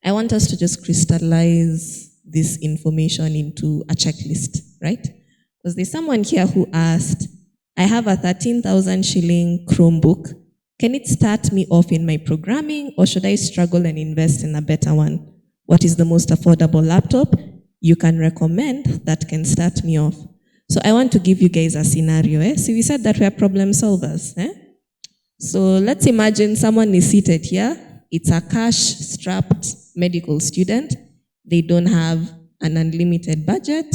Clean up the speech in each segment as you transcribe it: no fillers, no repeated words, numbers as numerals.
I want us to just crystallize this information into a checklist, right? Because there's someone here who asked, I have a 13,000 shilling Chromebook. Can it start me off in my programming, or should I struggle and invest in a better one? What is the most affordable laptop you can recommend that can start me off? So I want to give you guys a scenario. So we said that we are problem solvers. So let's imagine someone is seated here. It's a cash-strapped medical student. They don't have an unlimited budget,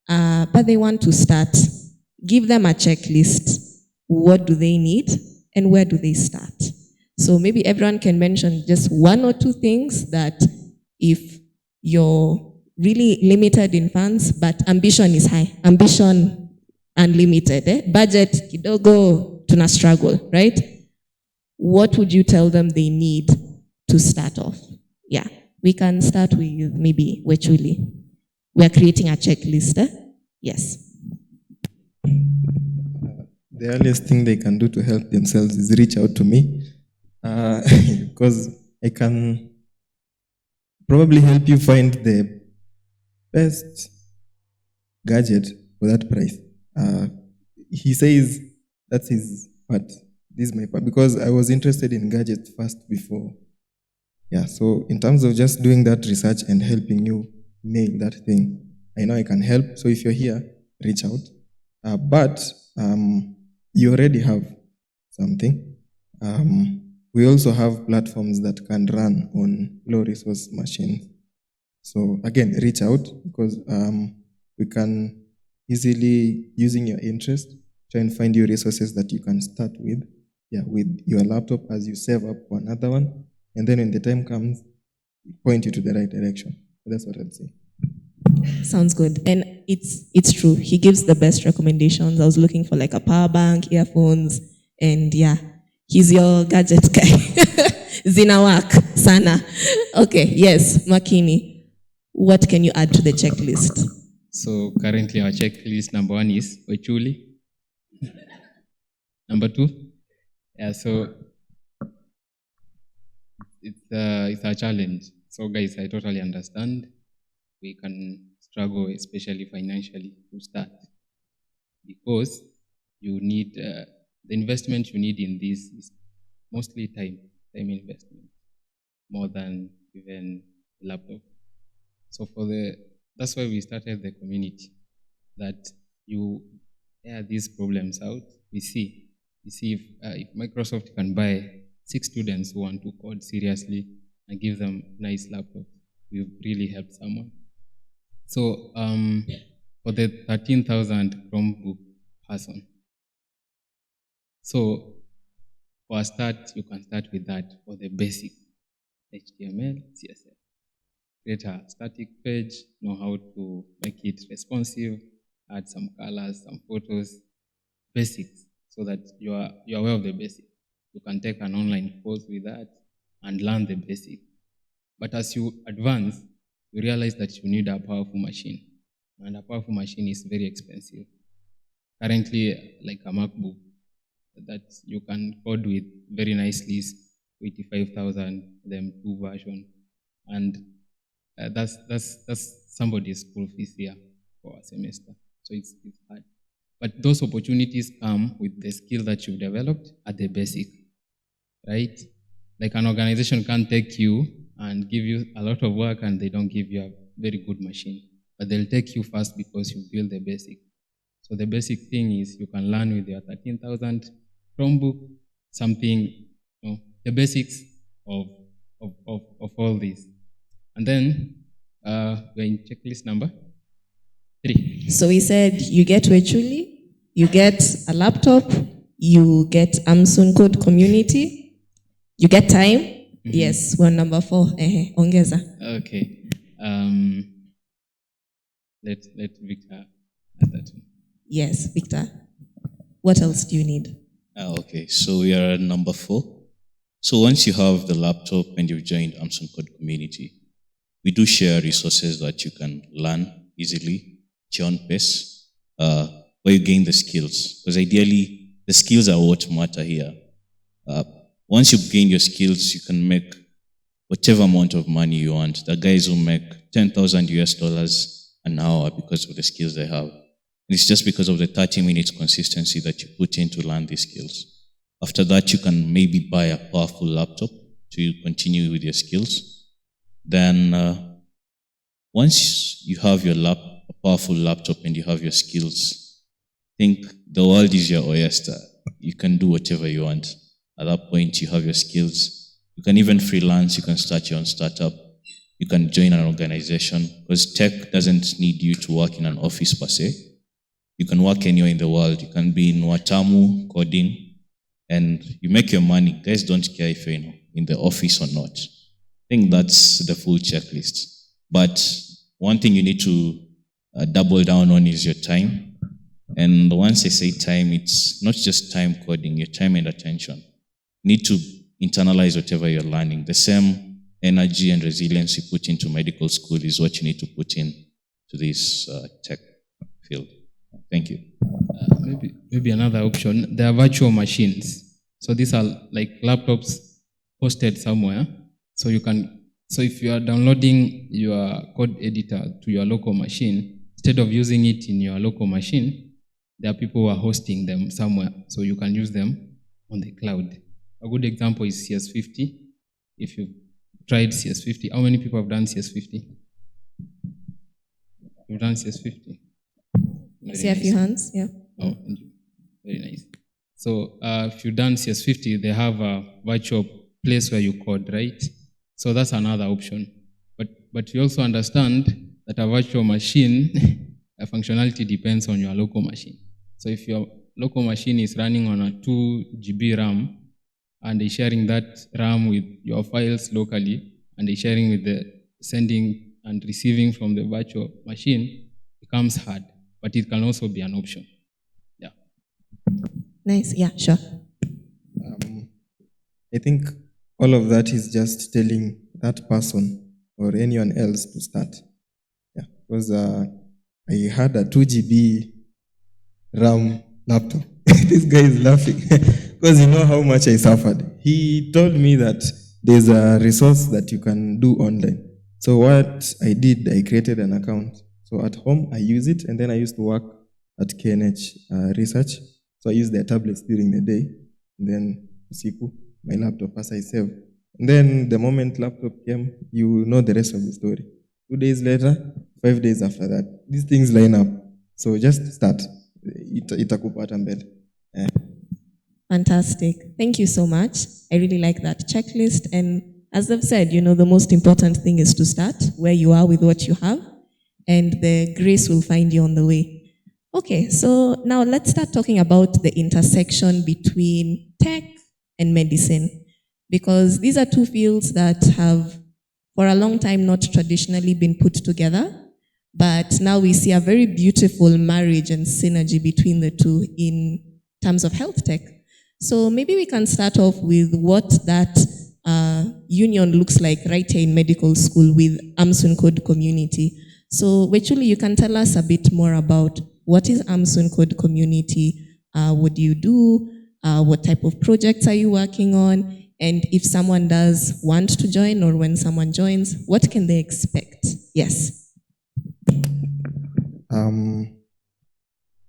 but they want to start. Give them a checklist. What do they need and where do they start? So maybe everyone can mention just one or two things that if you're really limited in funds, but ambition is high, ambition unlimited, budget kidogo tuna struggle, right? What would you tell them they need to start off? Yeah, we can start with maybe Wechuli. We're creating a checklist. Yes. The earliest thing they can do to help themselves is reach out to me, because I can probably help you find the best gadget for that price. He says that's his part. This is my part, because I was interested in gadgets first before. Yeah, so in terms of just doing that research and helping you nail that thing, I know I can help. So if you're here, reach out. But you already have something. We also have platforms that can run on low resource machines. So again, reach out, because we can easily, using your interest, try and find you resources that you can start with. Yeah, with your laptop as you save up for another one. And then when the time comes, point you to the right direction. That's what I'd say. Sounds good. And it's true. He gives the best recommendations. I was looking for like a power bank, earphones, and yeah, he's your gadget guy. Zinawak, Sana. Okay, yes, Makini. What can you add to the checklist? So currently our checklist number 1 is Wechuli. Number 2, so it's a challenge. So guys, I totally understand. We can struggle, especially financially, to start, because you need the investment you need in this is mostly time investment, more than even laptop. So that's why we started the community, that you air these problems out. We see if Microsoft can buy 6 students who want to code seriously and give them nice laptops, we've really helped someone. So for the 13,000 Chromebook person, so for a start, you can start with that for the basic HTML, CSS. Create a static page, know how to make it responsive, add some colors, some photos, basics, so that you're aware of the basics. You can take an online course with that and learn the basics. But as you advance, you realize that you need a powerful machine. And a powerful machine is very expensive. Currently, like a MacBook that you can code with very nicely is 85,000, them 2 versions. And that's somebody's school fees here for a semester. So it's hard. But those opportunities come with the skill that you've developed at the basic, right? Like an organization can take you and give you a lot of work and they don't give you a very good machine. But they'll take you first because you build the basic. So the basic thing is you can learn with your 13,000 Chromebook something, the basics of all this. And then we're in checklist number 3. So we said you get Wechuli, you get a laptop, you get Amsun Code Community, you get time. Mm-hmm. Yes, we're number 4. Ongeza. Okay. Let Victor add that one. Yes, Victor. What else do you need? Okay, so we are at number 4. So once you have the laptop and you've joined Amazon Code Community, we do share resources that you can learn easily at your own pace, where you gain the skills. Because ideally, the skills are what matter here. Once you gain your skills, you can make whatever amount of money you want. The guys who make 10,000 US dollars an hour because of the skills they have. And it's just because of the 30 minutes consistency that you put in to learn these skills. After that, you can maybe buy a powerful laptop to continue with your skills. Then once you have a powerful laptop and you have your skills, think the world is your oyster. You can do whatever you want. At that point, you have your skills. You can even freelance. You can start your own startup. You can join an organization, because tech doesn't need you to work in an office per se. You can work anywhere in the world. You can be in Watamu coding, and you make your money. Guys don't care if you're in the office or not. I think that's the full checklist. But one thing you need to double down on is your time. And once I say time, it's not just time coding, your time and attention. You need to internalize whatever you're learning. The same energy and resilience you put into medical school is what you need to put in to this tech field. Thank you. Maybe another option. There are virtual machines. So these are like laptops hosted somewhere. So if you are downloading your code editor to your local machine, instead of using it in your local machine, there are people who are hosting them somewhere, so you can use them on the cloud. A good example is CS50. If you've tried CS50, how many people have done CS50? You've done CS50? I see a few hands, yeah. Oh, very nice. So if you've done CS50, they have a virtual place where you code, right? So that's another option. But you also understand that a virtual machine, a functionality depends on your local machine. So if your local machine is running on a 2 GB RAM and is sharing that RAM with your files locally and is sharing with the sending and receiving from the virtual machine, it becomes hard, but it can also be an option. Yeah. Nice, yeah, sure. I think all of that is just telling that person or anyone else to start. Yeah, because I had a 2 GB RAM laptop. This guy is laughing because you know how much I suffered. He told me that there's a resource that you can do online. So what I did, I created an account. So at home, I use it, and then I used to work at KNH Research. So I use their tablets during the day, and then usiku, my laptop as I save. And then the moment laptop came, you know the rest of the story. 2 days later, 5 days after that, these things line up. So just start. Itakupata mbele. Fantastic. Thank you so much. I really like that checklist. And as I've said, the most important thing is to start where you are with what you have, and the grace will find you on the way. Okay, so now let's start talking about the intersection between tech and medicine, because these are two fields that have for a long time not traditionally been put together, but now we see a very beautiful marriage and synergy between the two in terms of health tech. So maybe we can start off with what that union looks like right here in medical school with Amsun Code Community. So Wechuli, you can tell us a bit more about what is Amsun Code Community, what do you do, what type of projects are you working on, and if someone does want to join or when someone joins, what can they expect? Yes.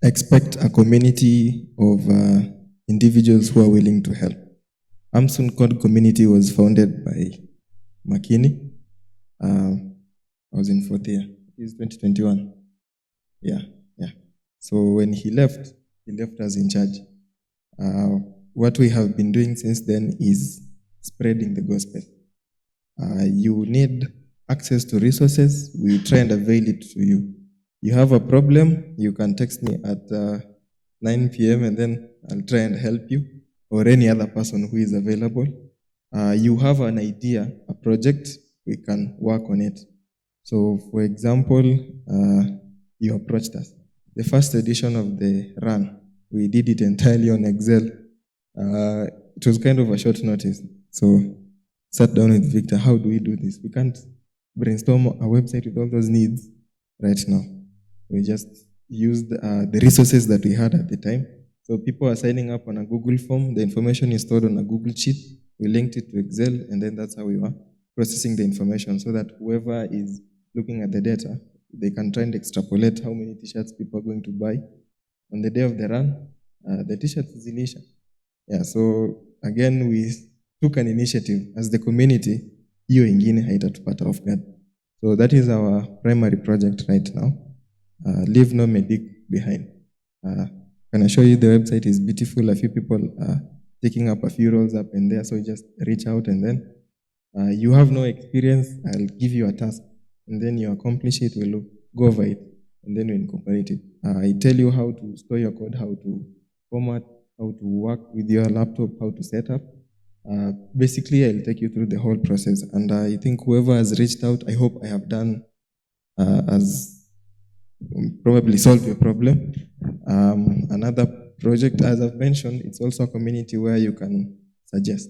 Expect a community of individuals who are willing to help. Amsun Code Community was founded by Makini. I was in fourth year. It is 2021. Yeah. So when he left us in charge. What we have been doing since then is spreading the gospel. You need access to resources. We try and avail it to you. You have a problem, you can text me at 9 p.m. and then I'll try and help you, or any other person who is available. You have an idea, a project, we can work on it. So for example, you approached us. The first edition of the run, we did it entirely on Excel. It was kind of a short notice. So sat down with Victor, how do we do this? We can't brainstorm a website with all those needs right now. We just used the resources that we had at the time. So people are signing up on a Google form. The information is stored on a Google sheet. We linked it to Excel, and then that's how we were processing the information so that whoever is looking at the data, they can try and extrapolate how many t-shirts people are going to buy. On the day of the run, the t-shirts zilisha. Yeah, so again, we took an initiative as the community, hiyo ingine haitatupata off guard. So that is our primary project right now. Leave no medic behind. Can I show you the website is beautiful. A few people are taking up a few roles up and there, so just reach out and then you have no experience, I'll give you a task and then you accomplish it, we'll go over it and then we incorporate it. I tell you how to store your code, how to format, how to work with your laptop, how to set up. Basically, I'll take you through the whole process. And I think whoever has reached out, I hope I have done as probably solve your problem. Another project, as I've mentioned, it's also a community where you can suggest.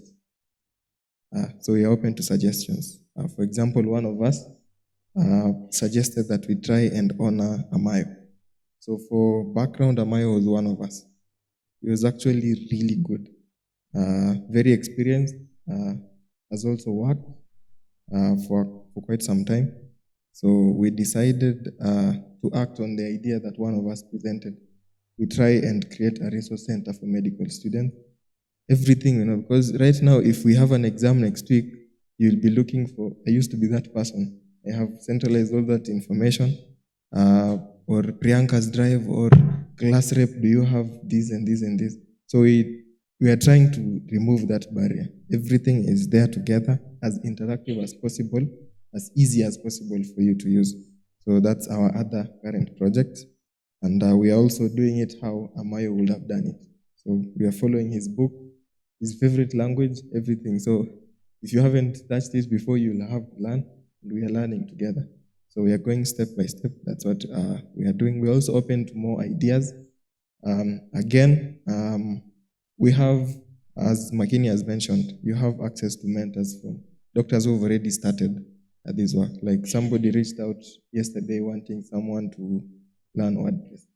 So we are open to suggestions. For example, one of us suggested that we try and honor Amayo. So for background, Amayo was one of us. He was actually really good, very experienced, has also worked for quite some time. So we decided to act on the idea that one of us presented. We try and create a resource center for medical students. Everything, because right now, if we have an exam next week, you'll be looking for, I used to be that person. I have centralized all that information, or Priyanka's drive, or class rep, do you have this and this and this? So we are trying to remove that barrier. Everything is there together, as interactive as possible, as easy as possible for you to use. So that's our other current project. And we are also doing it how Amayo would have done it. So we are following his book, his favorite language, everything. So if you haven't touched it before, you'll have to learn, and we are learning together. So we are going step by step. That's what we are doing. We're also open to more ideas. We have, as Makini has mentioned, you have access to mentors from doctors who have already started at this work. Like somebody reached out yesterday wanting someone to learn WordPress,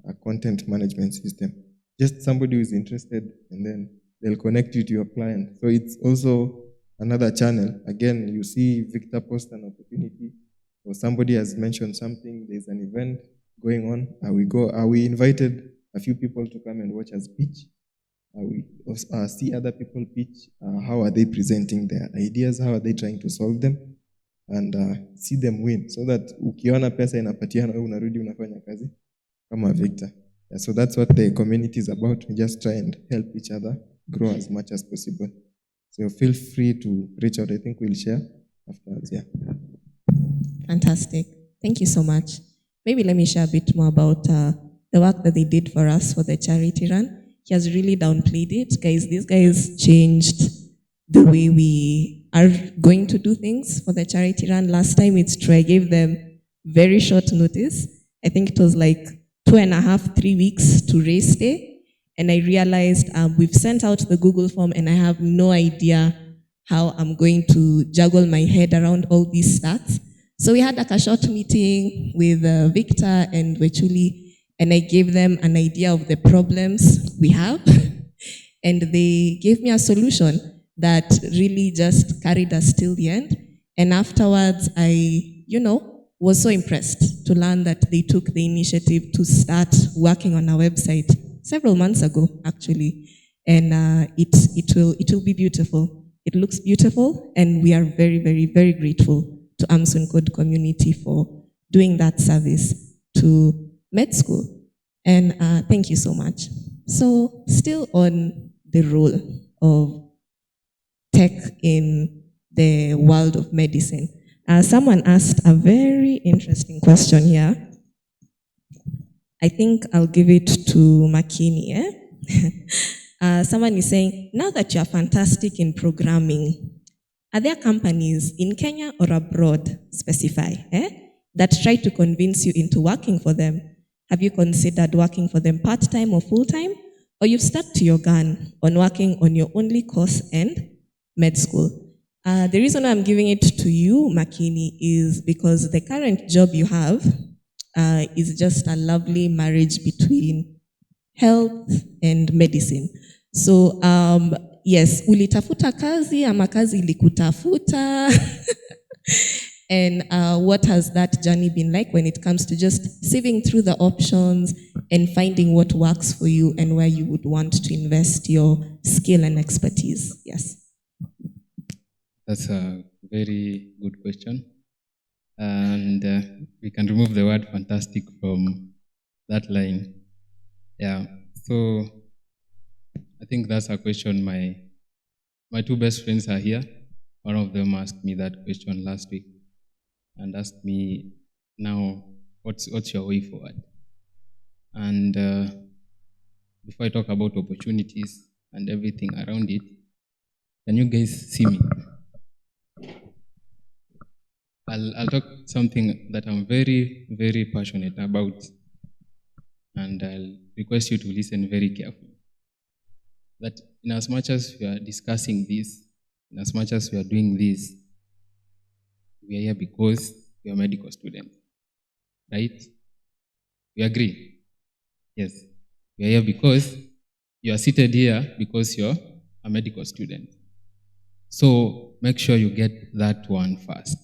a content management system. Just somebody who is interested, and then they'll connect you to your client. So it's also another channel. Again, you see Victor post an opportunity, or somebody has mentioned something, there's an event going on. We invited a few people to come and watch us pitch. We see other people pitch. How are they presenting their ideas? How are they trying to solve them? And see them win, so that ukiona pesa inapatiana, wewe unarudi unafanya kazi kama Victor. Yeah, so that's what the community is about. We just try and help each other grow as much as possible. So feel free to reach out. I think we'll share afterwards. Yeah. Fantastic. Thank you so much. Maybe let me share a bit more about the work that they did for us for the charity run. He has really downplayed it. Guys, these guys changed the way we are going to do things for the charity run. Last time, it's true, I gave them very short notice. I think it was like 2.5, 3 weeks to race day. And I realized we've sent out the Google form and I have no idea how I'm going to juggle my head around all these stats. So we had like a short meeting with Victor and Wechuli, and I gave them an idea of the problems we have. And they gave me a solution that really just carried us till the end. And afterwards, I, was so impressed to learn that they took the initiative to start working on our website several months ago, actually. And it will be beautiful. It looks beautiful, and we are very, very, very grateful to Amsun Code community for doing that service to med school. And thank you so much. So still on the role of tech in the world of medicine. Someone asked a very interesting question here. I think I'll give it to Makini. Someone is saying, now that you are fantastic in programming, are there companies in Kenya or abroad, specify, that try to convince you into working for them? Have you considered working for them part-time or full-time? Or you've stuck to your gun on working on your only course and med school? The reason I'm giving it to you, Makini, is because the current job you have is just a lovely marriage between health and medicine. So yes, ulitafuta kazi ama kazi ilikutafuta? And what has that journey been like when it comes to just sieving through the options and finding what works for you and where you would want to invest your skill and expertise? Yes. That's a very good question. And we can remove the word fantastic from that line. Yeah. So I think that's a question my two best friends are here. One of them asked me that question last week and asked me, now, what's your way forward? And before I talk about opportunities and everything around it, can you guys see me? I'll talk something that I'm very, very passionate about, and I'll request you to listen very carefully. That in as much as we are discussing this, in as much as we are doing this, we are here because we are medical students, right? We agree? Yes. We are here because you are seated here because you're a medical student. So make sure you get that one first,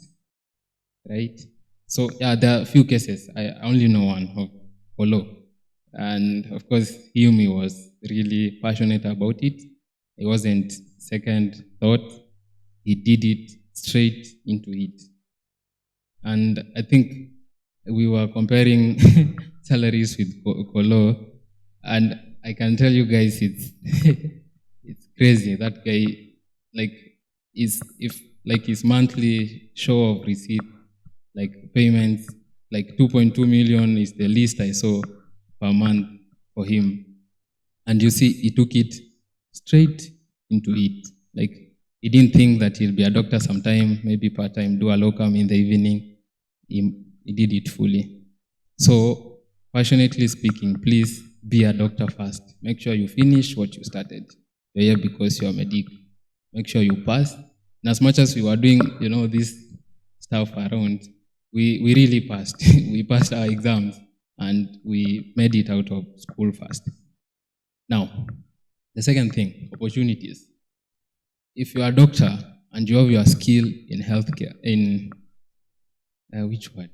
right? So yeah, there are a few cases. I only know one of Polo. And of course, Yumi was really passionate about it. It wasn't second thought. He did it straight into it. And I think we were comparing salaries with Kolo, and I can tell you guys it's it's crazy. That guy, like, his monthly show of receipt, like payments, like 2.2 million is the least I saw per month for him. And you see, he took it straight into it. Like, he didn't think that he'll be a doctor sometime, maybe part-time, do a locum in the evening. He did it fully. So, passionately speaking, please be a doctor first. Make sure you finish what you started. You're here because you're a medic. Make sure you pass. And as much as we were doing, this stuff around, we really passed. We passed our exams and we made it out of school first. Now, the second thing, opportunities. If you're a doctor and you have your skill in healthcare, in which word?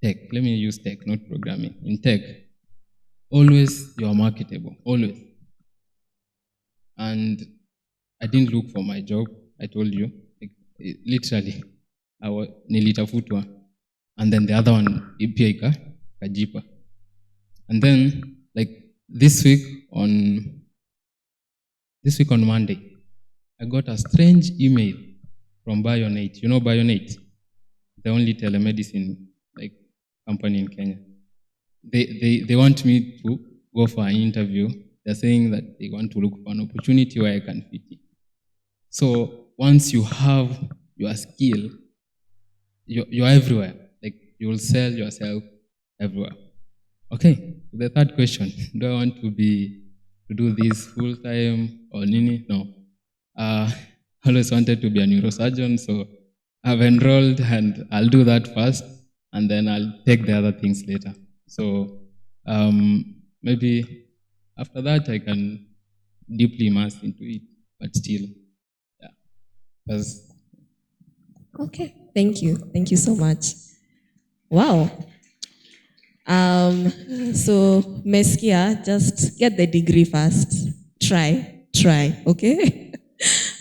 Tech. Let me use tech, not programming. In tech, always you are marketable, always. And I didn't look for my job, I told you. Literally, nilitafutwa. And then the other one, pia kajipa. And then, like, this week on Monday, I got a strange email from Bionate. You know Bionate? The only telemedicine company in Kenya. They want me to go for an interview. They're saying that they want to look for an opportunity where I can fit in. So once you have your skill, you're everywhere. Like, you will sell yourself everywhere. Okay, the third question. Do I want to do this full time or nini? No. I always wanted to be a neurosurgeon, so I've enrolled and I'll do that first, and then I'll take the other things later. So maybe after that I can deeply immerse into it, but still, yeah. Okay, thank you. Thank you so much. Wow. So Meskia, just get the degree first. Try, okay?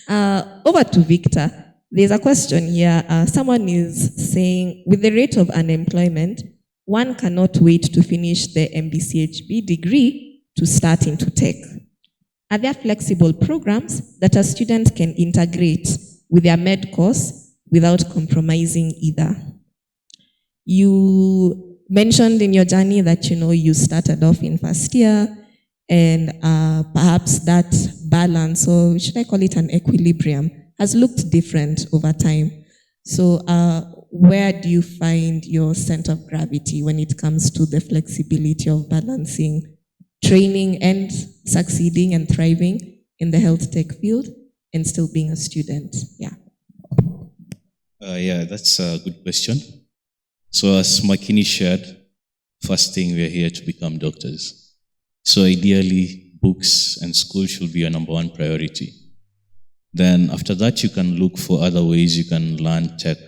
Over to Victor. There's a question here. Someone is saying, with the rate of unemployment, one cannot wait to finish the MBCHB degree to start into tech. Are there flexible programs that a student can integrate with their med course without compromising either? You mentioned in your journey that, you started off in first year, and perhaps that balance, or should I call it an equilibrium, has looked different over time. So where do you find your center of gravity when it comes to the flexibility of balancing training and succeeding and thriving in the health tech field and still being a student? Yeah. Yeah, that's a good question. So as Makini shared, first thing, we're here to become doctors. So ideally, books and school should be our number one priority. Then after that, you can look for other ways you can learn tech.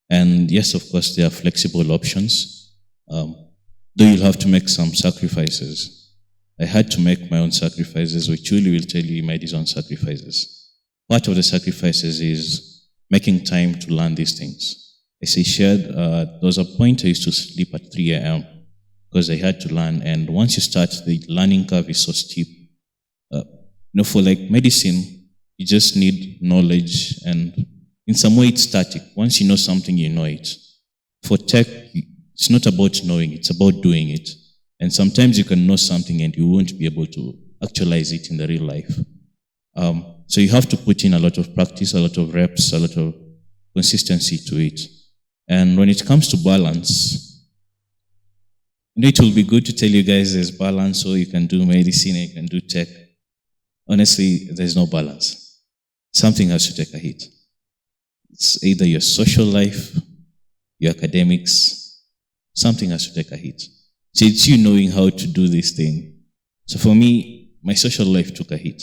And yes, of course, there are flexible options, though you'll have to make some sacrifices. I had to make my own sacrifices, which Julie will tell you he made his own sacrifices. Part of the sacrifices is making time to learn these things. As I shared, there was a point I used to sleep at 3 a.m. because I had to learn. And once you start, the learning curve is so steep. For like medicine, you just need knowledge, and in some way it's static. Once you know something, you know it. For tech, it's not about knowing, it's about doing it. And sometimes you can know something and you won't be able to actualize it in the real life. So you have to put in a lot of practice, a lot of reps, a lot of consistency to it. And when it comes to balance, it will be good to tell you guys there's balance, so you can do medicine and you can do tech. Honestly, there's no balance. Something has to take a hit. It's either your social life, your academics, something has to take a hit. So it's you knowing how to do this thing. So for me, my social life took a hit.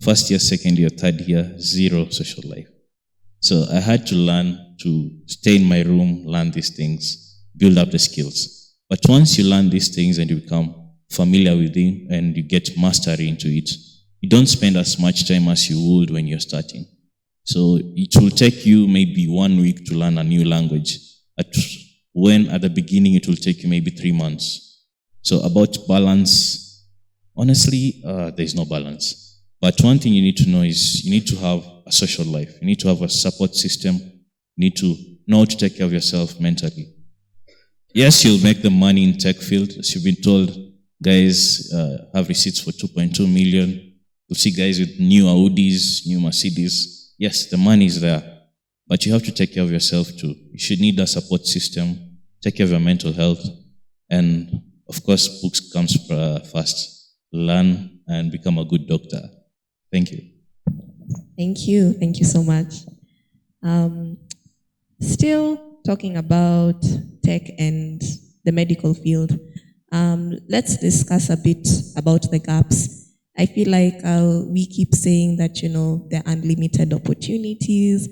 First year, second year, third year, zero social life. So I had to learn to stay in my room, learn these things, build up the skills. But once you learn these things and you become familiar with them and you get mastery into it, you don't spend as much time as you would when you're starting. So it will take you maybe 1 week to learn a new language, when at the beginning it will take you maybe 3 months. So about balance, honestly, there's no balance. But one thing you need to know is you need to have a social life. You need to have a support system. You need to know how to take care of yourself mentally. Yes, you'll make the money in tech field. As you've been told, guys have receipts for 2.2 million. You'll see guys with new Audis, new Mercedes. Yes, the money is there, but you have to take care of yourself too. You should need a support system, take care of your mental health, and of course, books comes first. Learn and become a good doctor. Thank you. Thank you. Thank you so much. Still talking about tech and the medical field, let's discuss a bit about the gaps. I feel like we keep saying that, there are unlimited opportunities,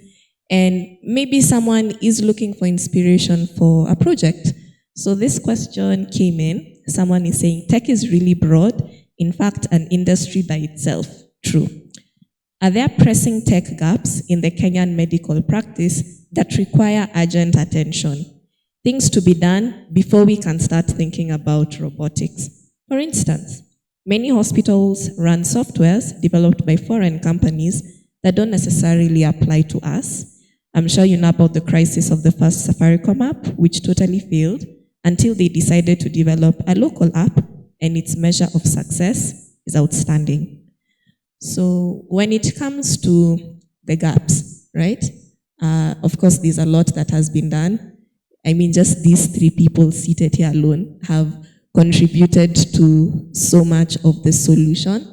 and maybe someone is looking for inspiration for a project. So this question came in. Someone is saying, tech is really broad, in fact, an industry by itself. True. Are there pressing tech gaps in the Kenyan medical practice that require urgent attention? Things to be done before we can start thinking about robotics. For instance, many hospitals run softwares developed by foreign companies that don't necessarily apply to us. I'm sure you know about the crisis of the first Safaricom app, which totally failed until they decided to develop a local app, and its measure of success is outstanding. So when it comes to the gaps, right? Of course, there's a lot that has been done. I mean, just these 3 people seated here alone have contributed to so much of the solution,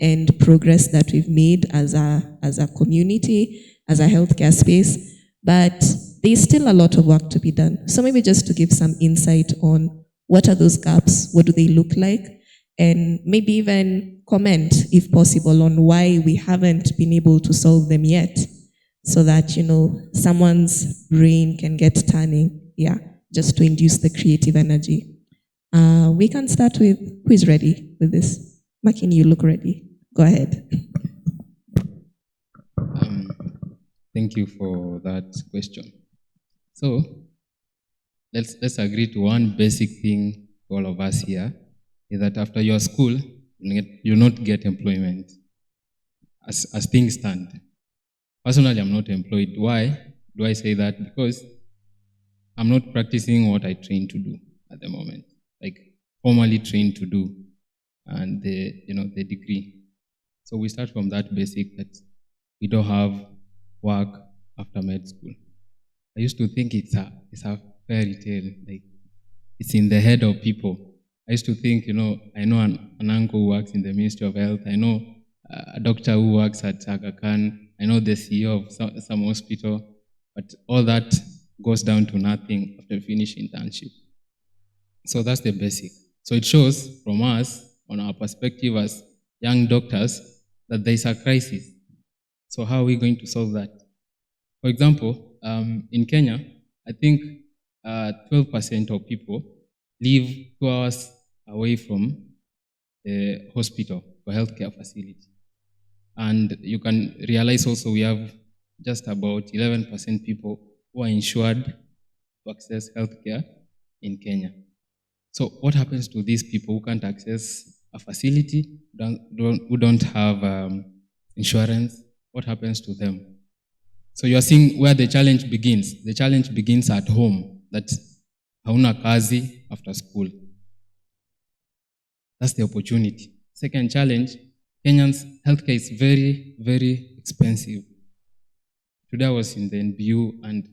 and progress that we've made as a community, as a healthcare space. But there's still a lot of work to be done. So maybe just to give some insight on what are those gaps, what do they look like, and maybe even comment, if possible, on why we haven't been able to solve them yet, so that, someone's brain can get turning, just to induce the creative energy. We can start with, who is ready with this? Makin, you look ready. Go ahead. Thank you for that question. So, let's agree to one basic thing, all of us here, is that after your school, you'll not get employment. As things stand. Personally, I'm not employed. Why do I say that? Because I'm not practicing what I trained to do at the moment, like formally trained to do, and the degree. So we start from that basic that we don't have work after med school. I used to think it's a fairy tale, like it's in the head of people. I used to think, I know an uncle who works in the Ministry of Health. I know a doctor who works at Aga Khan. I know the CEO of some hospital. But all that goes down to nothing after finishing internship. So that's the basic. So it shows from us, on our perspective as young doctors, that there is a crisis. So how are we going to solve that? For example, in Kenya, I think 12% of people live 2 hours away from the hospital or healthcare facility. And you can realize also we have just about 11% people who are insured to access healthcare in Kenya. So what happens to these people who can't access a facility, who don't have insurance? What happens to them? So you are seeing where the challenge begins. The challenge begins at home, that hauna kazi after school. That's the opportunity. Second challenge, Kenyans' healthcare is very, very expensive. Today I was in the NBU and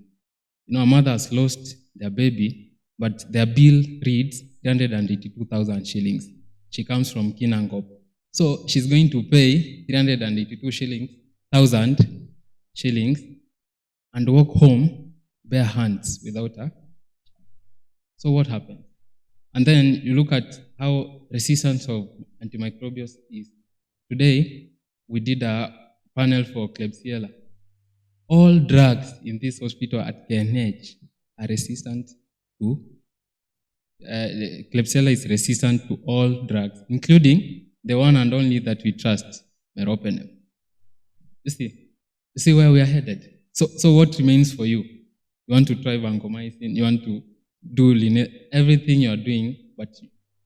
a mother has lost their baby, but their bill reads 382,000 shillings. She comes from Kinangop. So she's going to pay 382,000 shillings and walk home bare hands without her. So what happened? And then you look at how resistance of antimicrobials is. Today, we did a panel for Klebsiella. All drugs in this hospital at KNH are resistant to, Klebsiella is resistant to all drugs, including the one and only that we trust, meropenem. You see where we are headed. So what remains for you? You want to try vancomycin, you want to do everything you are doing, but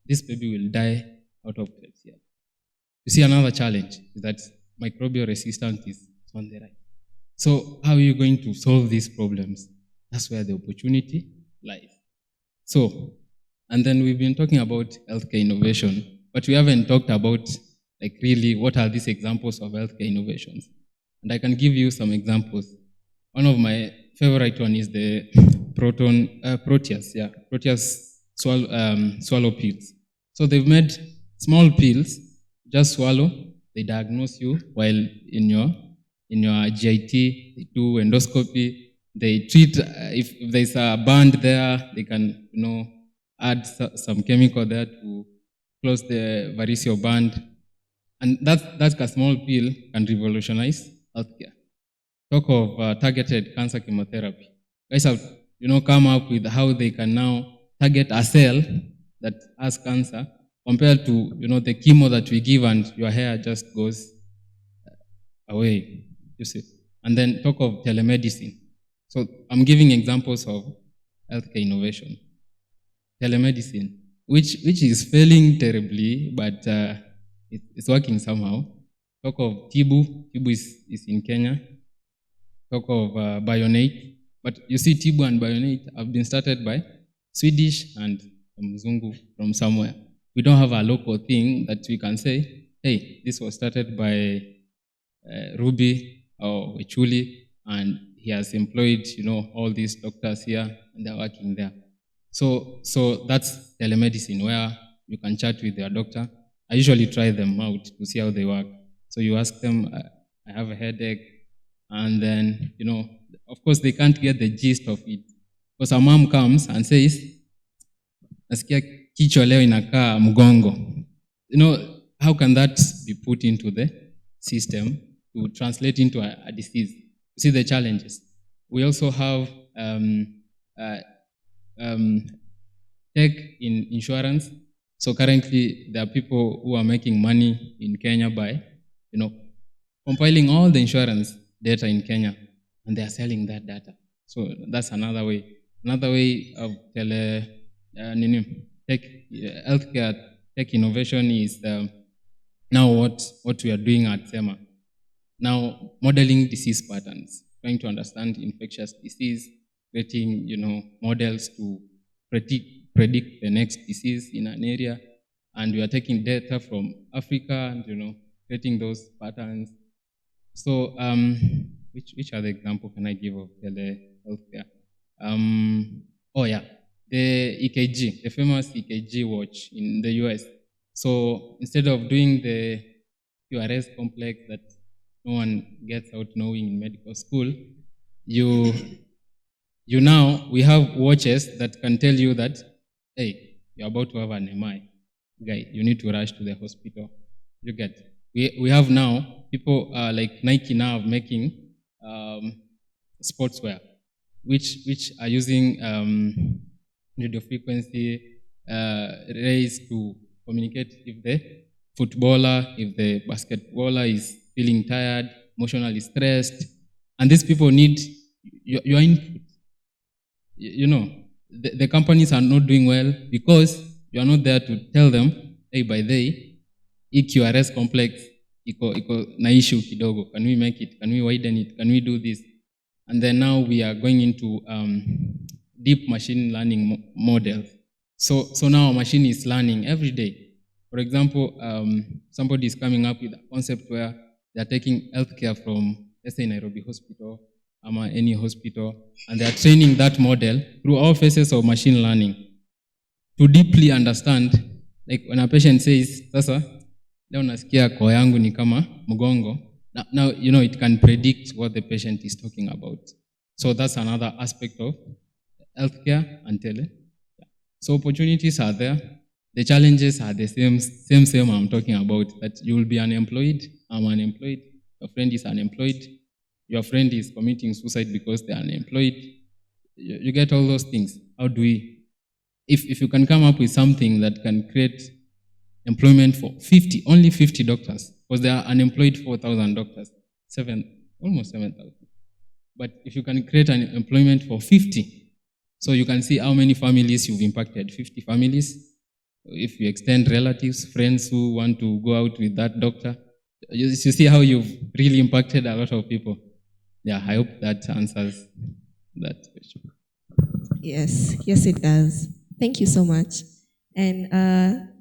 this baby will die out of Klebsiella. You see, another challenge is that microbial resistance is on the rise. So how are you going to solve these problems? That's where the opportunity lies. So, and then we've been talking about healthcare innovation, but we haven't talked about really what are these examples of healthcare innovations. And I can give you some examples. One of my favorite one is the Proteus swallow pills. So they've made small pills, just swallow, they diagnose you while in your GIT, they do endoscopy, they treat, if there's a band there, they can, add some chemical there to close the variceal band. And that's a small pill can revolutionize healthcare. Talk of targeted cancer chemotherapy. Guys have, come up with how they can now target a cell that has cancer compared to, the chemo that we give and your hair just goes away, you see. And then talk of telemedicine. So I'm giving examples of healthcare innovation. Telemedicine, which is failing terribly, but it's working somehow. Talk of Tibu is in Kenya. Talk of Bionate, but you see Tibu and Bionate have been started by Swedish and Mzungu from somewhere. We don't have a local thing that we can say, hey, this was started by Ruby or Wechuli, and he has employed, all these doctors here, and they're working there. So that's telemedicine, where you can chat with your doctor. I usually try them out to see how they work. So you ask them, I have a headache, and then, of course, they can't get the gist of it. Because a mom comes and says, nasikia kichwa leo inakaa mgongo. How can that be put into the system to translate into a disease? You see the challenges. We also have tech in insurance. So currently, there are people who are making money in Kenya by, compiling all the insurance data in Kenya, and they are selling that data. So that's another way. Another way of healthcare tech innovation is now what we are doing at SEMA. Now, modeling disease patterns, trying to understand infectious disease, creating, models to predict the next disease in an area, and we are taking data from Africa and, creating those patterns. So, which other example can I give of healthcare? The EKG, the famous EKG watch in the US. So instead of doing the QRS complex that no one gets out knowing in medical school, we have watches that can tell you that, hey, you're about to have an MI. Guy, you need to rush to the hospital. You get. we have now people like Nike now making sportswear, which are using radio frequency rays to communicate if the footballer, if the basketballer is feeling tired, emotionally stressed, and these people need your input. You know, the companies are not doing well because you are not there to tell them, hey, by the way, EQRS complex iko na issue kidogo. Can we make it? Can we widen it? Can we do this? And then now we are going into deep machine learning models. So now our machine is learning every day. For example, somebody is coming up with a concept where they are taking healthcare from, let's say, Nairobi Hospital, or any hospital, and they are training that model through all phases of machine learning to deeply understand. Like when a patient says, "Sasa, leo nasikia koo yangu ni kama mgongo." Now you know it can predict what the patient is talking about. So that's another aspect of healthcare and tele. So opportunities are there. The challenges are the same I'm talking about, that you will be unemployed, I'm unemployed, your friend is unemployed, your friend is committing suicide because they're unemployed. You get all those things. How do we, if you can come up with something that can create employment for only 50 doctors, because there are unemployed 4,000 doctors, almost 7,000. But if you can create an employment for 50, so you can see how many families you've impacted, 50 families. If you extend relatives, friends who want to go out with that doctor, you see how you've really impacted a lot of people. Yeah, I hope that answers that question. Yes, it does. Thank you so much. And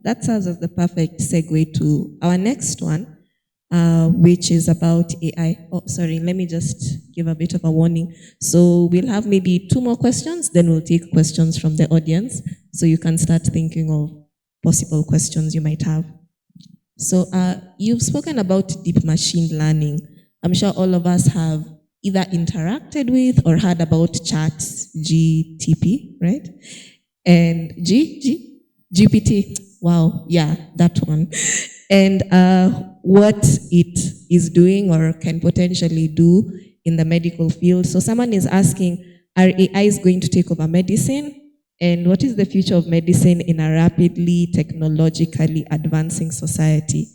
that serves as the perfect segue to our next one, which is about AI. Oh, sorry, let me just give a bit of a warning. So we'll have maybe 2 more questions, then we'll take questions from the audience, so you can start thinking of possible questions you might have. So you've spoken about deep machine learning. I'm sure all of us have either interacted with or heard about ChatGPT, right? And GPT, wow, yeah, that one. And what it is doing or can potentially do in the medical field. So someone is asking, are AIs going to take over medicine? And what is the future of medicine in a rapidly technologically advancing society?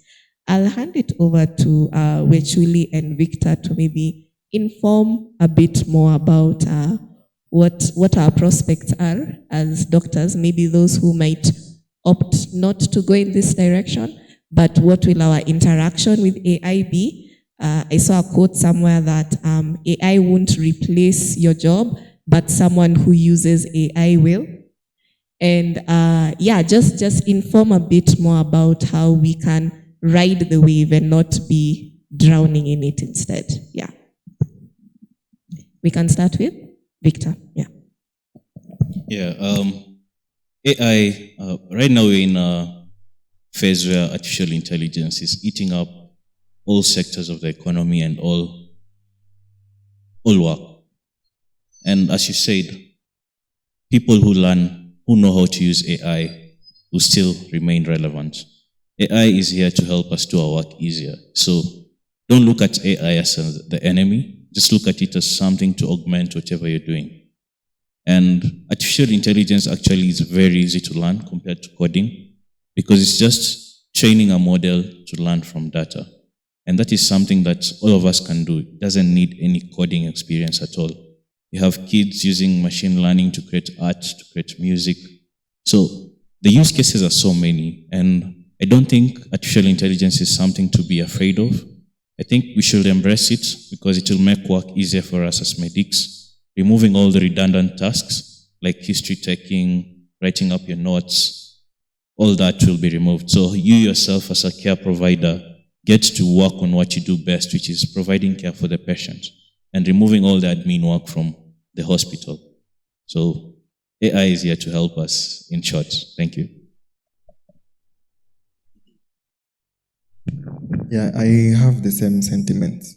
I'll hand it over to Wechuli and Victor to maybe inform a bit more about what our prospects are as doctors, maybe those who might opt not to go in this direction, but what will our interaction with AI be? I saw a quote somewhere that AI won't replace your job, but someone who uses AI will. And just inform a bit more about how we can ride the wave and not be drowning in it instead. Yeah. We can start with Victor. Yeah. Yeah. AI, right now we're in a phase where artificial intelligence is eating up all sectors of the economy and all work. And as you said, people who know how to use AI will still remain relevant. AI is here to help us do our work easier. So don't look at AI as the enemy. Just look at it as something to augment whatever you're doing. And artificial intelligence actually is very easy to learn compared to coding, because it's just training a model to learn from data. And that is something that all of us can do. It doesn't need any coding experience at all. You have kids using machine learning to create art, to create music. So the use cases are so many, and I don't think artificial intelligence is something to be afraid of. I think we should embrace it because it will make work easier for us as medics, removing all the redundant tasks like history taking, writing up your notes, all that will be removed. So you yourself as a care provider get to work on what you do best, which is providing care for the patient and removing all the admin work from the hospital. So AI is here to help us, in short. Thank you. Yeah, I have the same sentiments.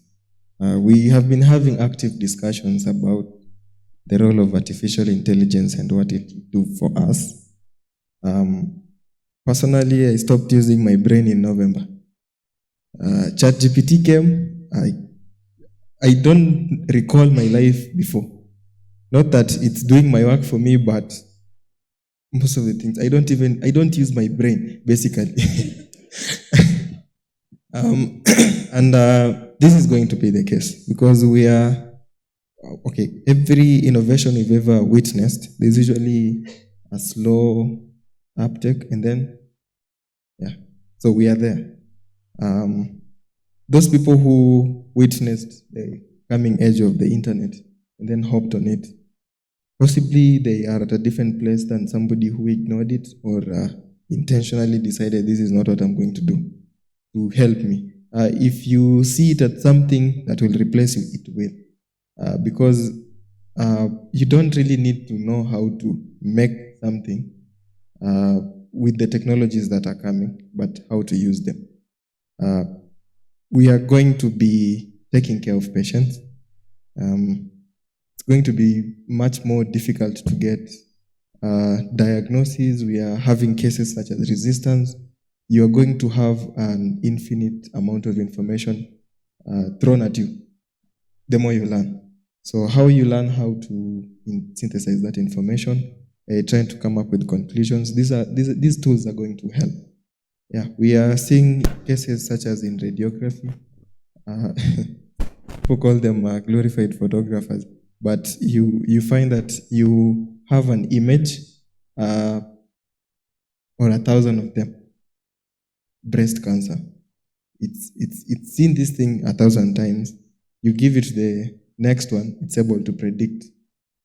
We have been having active discussions about the role of artificial intelligence and what it will do for us. Personally, I stopped using my brain in November. ChatGPT came. I don't recall my life before. Not that it's doing my work for me, but most of the things I don't use my brain basically. And this is going to be the case because we are okay. Every innovation we've ever witnessed, there's usually a slow uptake, and then so we are there. Those people who witnessed the coming edge of the internet and then hopped on it, possibly they are at a different place than somebody who ignored it or intentionally decided this is not what I'm going to do to help me. If you see it as something that will replace you, it will. Because you don't really need to know how to make something with the technologies that are coming, but how to use them. We are going to be taking care of patients. It's going to be much more difficult to get diagnoses. We are having cases such as resistance. You are going to have an infinite amount of information thrown at you the more you learn. So how you learn how to synthesize that information, trying to come up with conclusions, these tools are going to help. Yeah, we are seeing cases such as in radiography. People call them glorified photographers, but you find that you have an image or 1,000 of them. Breast cancer. It's seen this thing 1,000 times. You give it the next one, it's able to predict.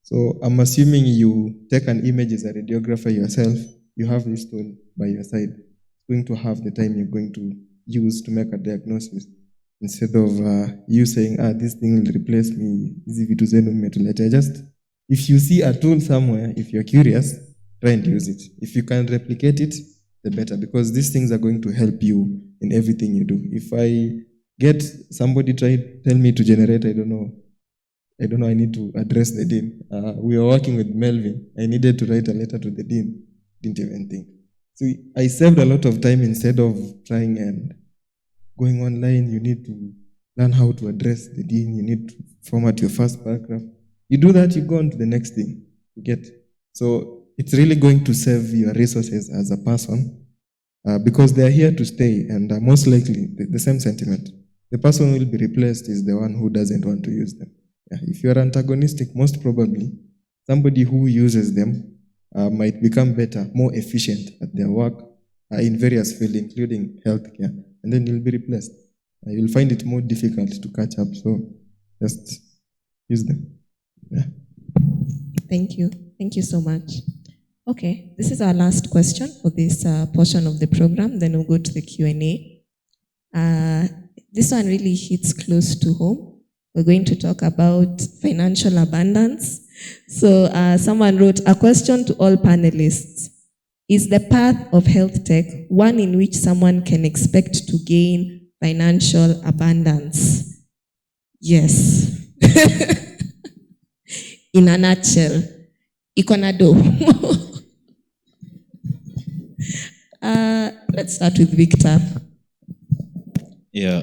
So I'm assuming you take an image as a radiographer yourself, you have this tool by your side. It's going to have the time you're going to use to make a diagnosis. Instead of you saying, this thing will replace me, if you see a tool somewhere, if you're curious, try and use it. If you can replicate it, the better, because these things are going to help you in everything you do. If I get somebody tell me to generate, I don't know, I need to address the dean. We were working with Melvin. I needed to write a letter to the dean. Didn't even think. So I saved a lot of time instead of trying and going online. You need to learn how to address the dean. You need to format your first paragraph. You do that, you go on to the next thing. You get. So it's really going to save your resources as a person because they are here to stay, and most likely the same sentiment. The person who will be replaced is the one who doesn't want to use them. If you're antagonistic, most probably somebody who uses them might become better, more efficient at their work in various fields, including healthcare, and then you'll be replaced. You'll find it more difficult to catch up, so just use them. Yeah. Thank you. Thank you so much. Okay, this is our last question for this portion of the program. Then we'll go to the Q&A. This one really hits close to home. We're going to talk about financial abundance. So someone wrote a question to all panelists. Is the path of health tech one in which someone can expect to gain financial abundance? Yes. In a nutshell, ikonado. Let's start with Victor. Yeah,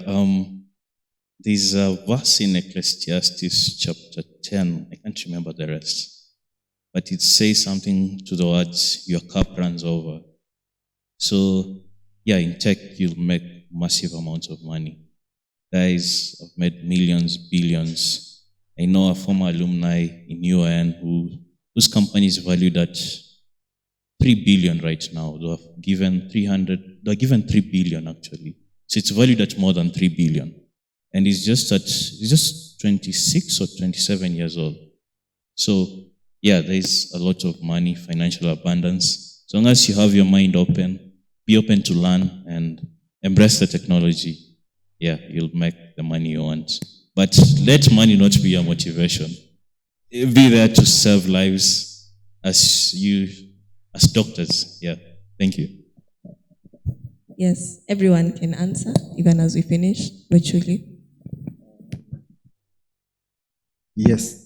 there's a verse in Ecclesiastes chapter 10. I can't remember the rest. But it says something to the words, your cup runs over. So, yeah, in tech, you'll make massive amounts of money. Guys have made millions, billions. I know a former alumni in UAN whose company is valued at 3 billion right now. They're given 3 billion actually. So it's valued at more than 3 billion. And he's just 26 or 27 years old. So, yeah, there's a lot of money, financial abundance. As long as you have your mind open, be open to learn and embrace the technology, yeah, you'll make the money you want. But let money not be your motivation. Be there to serve lives as doctors. Yeah, thank you. Yes, everyone can answer, even as we finish virtually. Yes.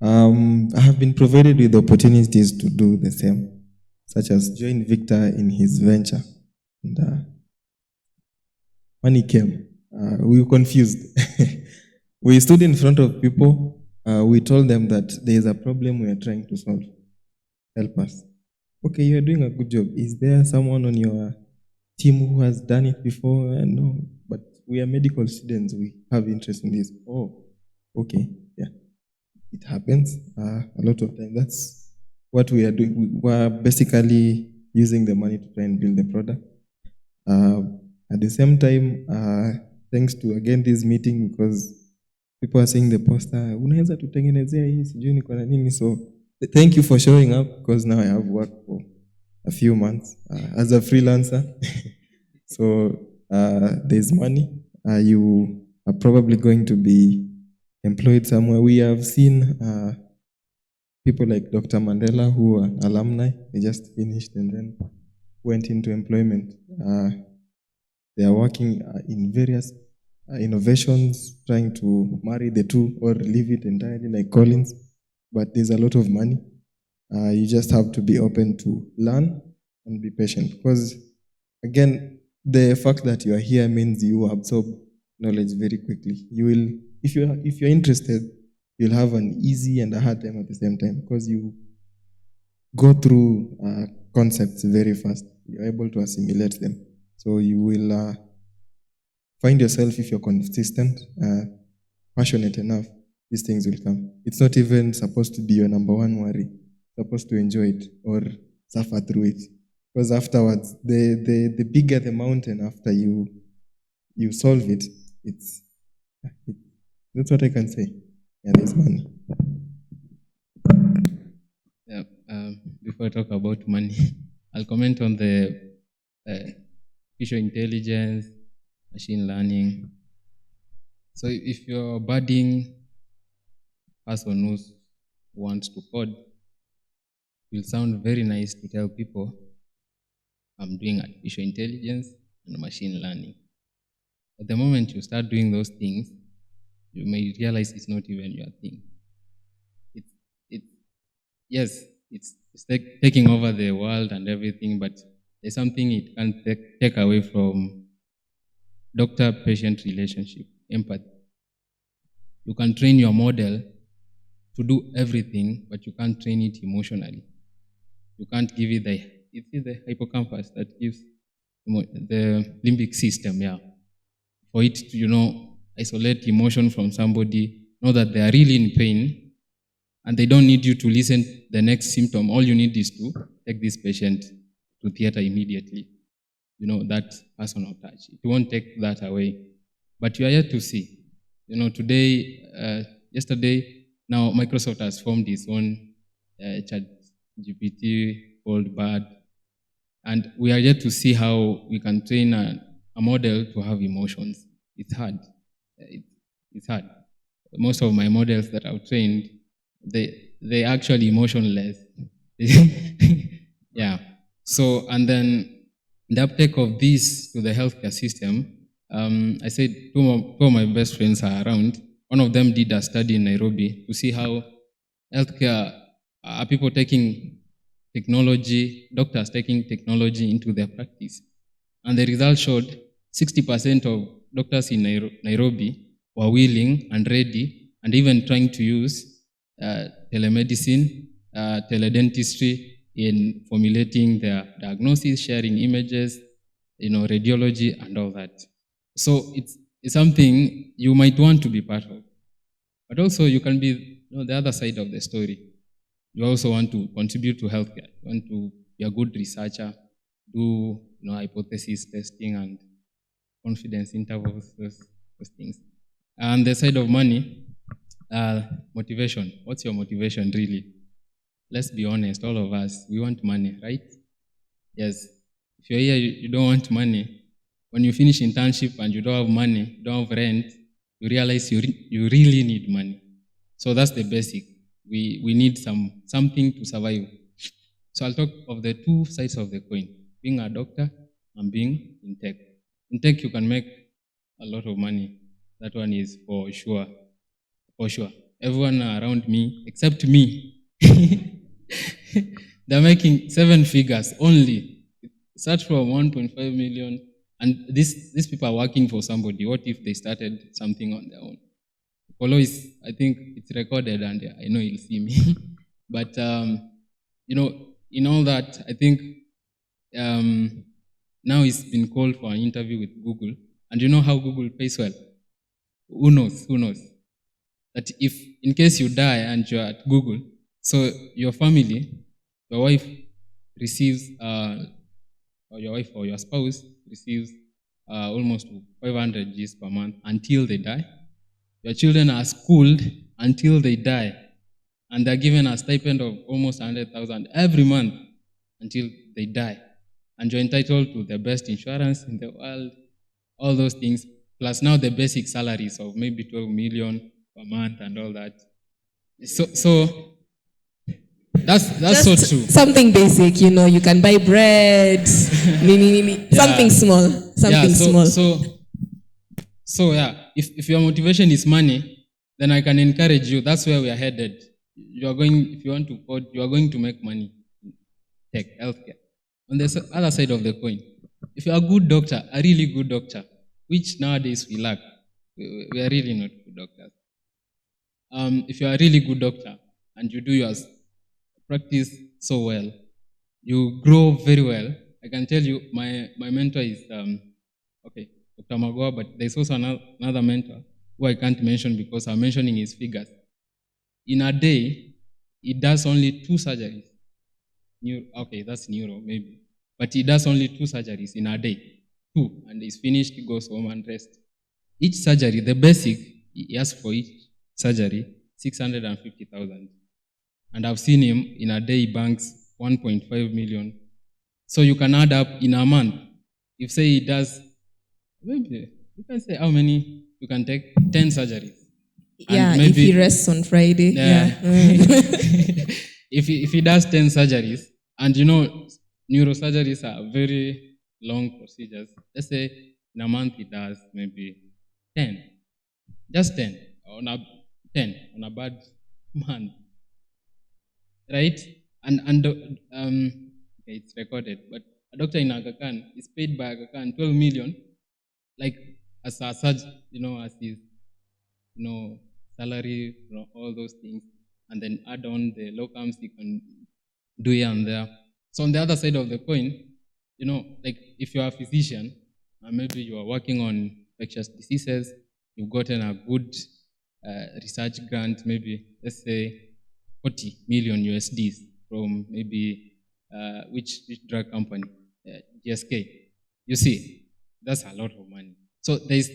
I have been provided with opportunities to do the same, such as join Victor in his venture. And, money came. We were confused. We stood in front of people. We told them that there is a problem we are trying to solve. Help us. Okay, you are doing a good job. Is there someone on your team who has done it before? No, but we are medical students. We have interest in this. Oh, okay, yeah, it happens a lot of time. That's what we are doing. We are basically using the money to try and build the product. At the same time, thanks to again this meeting, because people are saying the poster, unaweza tutengenezea hii sijui niko na nini. So thank you for showing up, because now I have worked for a few months as a freelancer. So there's money. You are probably going to be employed somewhere. We have seen people like Dr. Mandela, who are alumni. They just finished and then went into employment. They are working in various innovations, trying to marry the two or leave it entirely, like Collins. But there's a lot of money. You just have to be open to learn and be patient, because again, the fact that you are here means you absorb knowledge very quickly. You will, if you're interested, you'll have an easy and a hard time at the same time, because you go through concepts very fast. You're able to assimilate them. So you will find yourself, if you're consistent, passionate enough, these things will come. It's not even supposed to be your number one worry. You're supposed to enjoy it or suffer through it. Because afterwards, the bigger the mountain after you solve it, that's what I can say. Yeah, there's money. Yeah, before I talk about money, I'll comment on the artificial intelligence, machine learning. So if you're a budding person who wants to code, it will sound very nice to tell people, I'm doing artificial intelligence and machine learning. At the moment you start doing those things, you may realize it's not even your thing. It's taking over the world and everything, but there's something it can't take away from doctor-patient relationship, empathy. You can train your model to do everything, but you can't train it emotionally. You can't give it it's the hippocampus that gives the limbic system, yeah. For it to, isolate emotion from somebody, know that they are really in pain, and they don't need you to listen the next symptom. All you need is to take this patient to theater immediately. That personal touch. It won't take that away. But you are yet to see. Today, yesterday, now Microsoft has formed its own chat GPT called BARD. And we are yet to see how we can train a model to have emotions. It's hard. It's hard. Most of my models that I've trained, they actually emotionless. Yeah. So, and then the uptake of this to the healthcare system, I said two of my best friends are around. One of them did a study in Nairobi to see how healthcare, are people taking technology, doctors taking technology into their practice. And the result showed 60% of doctors in Nairobi were willing and ready and even trying to use telemedicine, teledentistry in formulating their diagnosis, sharing images, radiology and all that. So it's something you might want to be part of. But also you can be the other side of the story. You also want to contribute to healthcare. You want to be a good researcher, do hypothesis testing and confidence intervals, those things. And the side of money, motivation. What's your motivation really? Let's be honest, all of us, we want money, right? Yes. If you're here, you don't want money. When you finish internship and you don't have money, you don't have rent, you realize you really need money. So that's the basic. We need something to survive. So I'll talk of the two sides of the coin, being a doctor and being in tech. In tech, you can make a lot of money. That one is for sure. For sure. Everyone around me, except me, they're making 7 figures only. Start from 1.5 million And these people are working for somebody. What if they started something on their own? Polo is, I think it's recorded, and I know he'll see me. But in all that, I think now he's been called for an interview with Google, and you know how Google pays well. Who knows? Who knows? That if in case you die and you're at Google, so your family, your wife receives, or your wife or your spouse receives almost 500 Gs per month until they die. Your children are schooled until they die, and they're given a stipend of almost 100,000 every month until they die. And you're entitled to the best insurance in the world, all those things, plus now the basic salaries of maybe 12 million per month and all that. So that's Just so true. something basic, you can buy bread, something small, small. So yeah, if your motivation is money, then I can encourage you. That's where we are headed. If you want to code, you are going to make money. Tech, healthcare. On the other side of the coin, if you are a good doctor, a really good doctor, which nowadays we lack, we are really not good doctors. If you are a really good doctor and you do your practice so well, you grow very well. I can tell you, my mentor is Dr. Magoa, but there's also another mentor who I can't mention because I'm mentioning his figures. In a day, he does only 2 surgeries. That's neuro, maybe. But he does only 2 surgeries in a day. 2. And he's finished, he goes home and rests. Each surgery, the basic, he asks for each surgery, 650,000. And I've seen him in a day, he banks 1.5 million. So you can add up in a month. If say he does, maybe you can say how many you can take 10 surgeries. Yeah, if he rests on Friday. If he does 10 surgeries, and neurosurgeries are very long procedures. Let's say in a month he does maybe 10, just 10 on a bad month, right? And it's recorded, but a doctor in Aga Khan is paid by Aga Khan 12 million, like as his salary, all those things, and then add on the locums you can do here and there. So on the other side of the coin, like if you're a physician, and maybe you are working on infectious diseases, you've gotten a good research grant, maybe let's say 40 million USDs from maybe which drug company, GSK. You see, that's a lot of money. So there's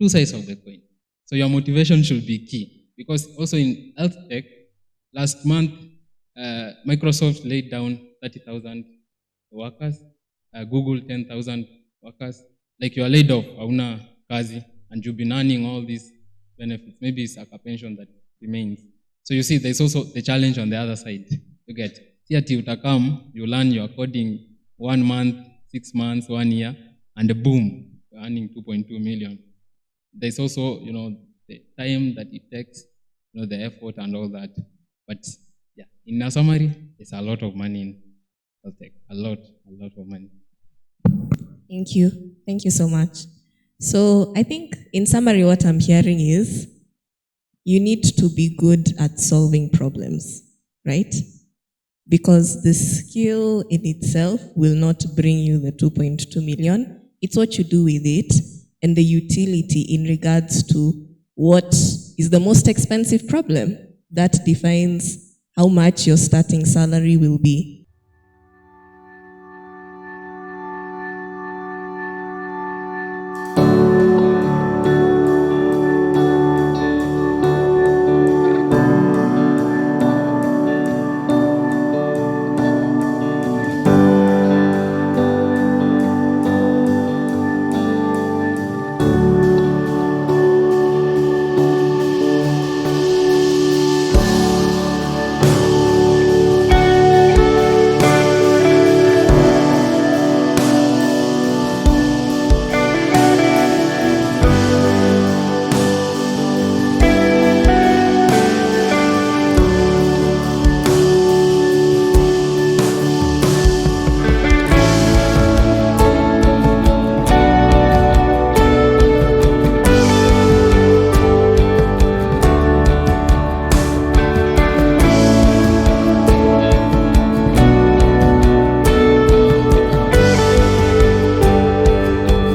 2 sides of the coin. So your motivation should be key, because also in HealthTech, last month, Microsoft laid down 30,000 workers, Google 10,000 workers. Like you are laid off, hauna kazi, and you've been earning all these benefits. Maybe it's like a pension that remains. So you see, there's also the challenge on the other side. You get, see, you learn your coding 1 month, 6 months, 1 year, and boom, you're earning 2.2 million. There's also, the time that it takes, the effort and all that. But yeah, in a summary, it's a lot of money in HealthTech. A lot of money. Thank you. Thank you so much. So I think in summary, what I'm hearing is you need to be good at solving problems, right? Because the skill in itself will not bring you the 2.2 million. It's what you do with it and the utility in regards to what is the most expensive problem that defines how much your starting salary will be.